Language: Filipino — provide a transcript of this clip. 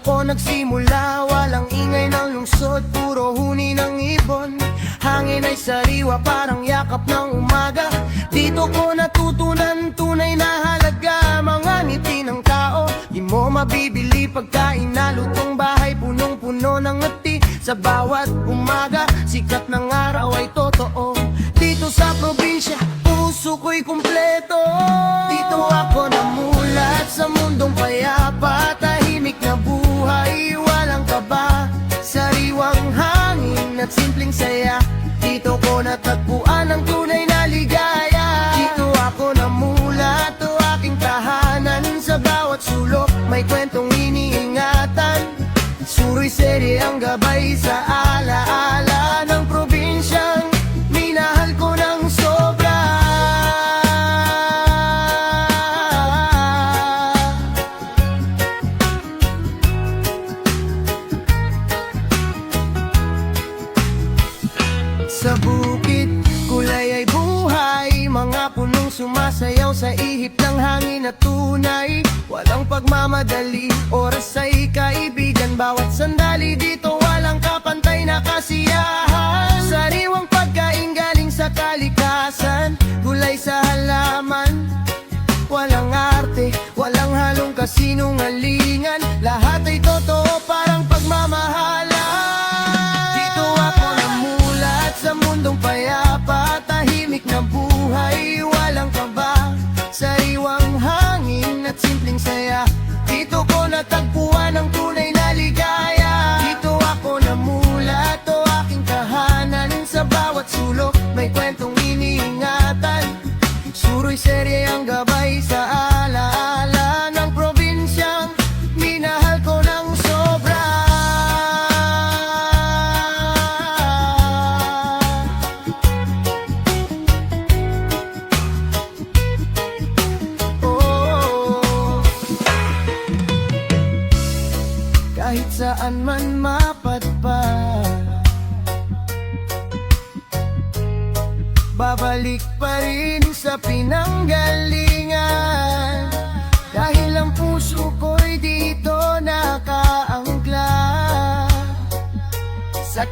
ako nagsimula, walang ingay ng lungsod, puro huni ng ibon. Hangin ay sariwa, parang yakap ng umaga. Dito ko natutunan tunay na halaga. Mga ngiti ng tao, di mo mabibili. Pagkain na lutong bahay, punong-puno ng ngiti. Sa bawat umaga, sikat ng araw ay totoo. Dito sa probinsya, puso ko'y kumpleto. Dito ako namulat sa mundong payapa. Tahimik na buhay, walang kaba. Sariwang hangin at simpleng saya. Dito ko natagpuan ang tunay na ligaya. Dito ako namulat, o aking tahanan. Sa bawat sulok, may kwentong iniingatan. Suro'y serye ang gabay sa alaala ng probinsyang minahal ko ng sobra. Sa bukid, kulay ay buhay. Mga punong sumasayaw sa ihip ng hangin at tunay. Walang pagmamadali, oras ay kaibigan. Bawat sandali dito, walang kapantay na kasiyahan. Sariwang pagkain galing sa kalikasan. Gulay sa halaman, walang arte, walang halong kasinungalingan. Lahat ay totoo, parang pagmamahalan. Dito ako namulat sa mundong payapa. Tahimik na buhay, walang kaba. Sariwang hangin at simpleng saya. Dito ko natagpuan ang tunay na ligaya. Dito ako namulat, o aking tahanan. Sa bawat sulok, may kwentong iniingatan. Suro'y serye ang gabay sa alaala ng probinsyang minahal ko ng sobra. Kahit saan man mapadpad, babalik pa rin sa pinanggalingan. Dahil ang puso ko'y dito nakaangkla sa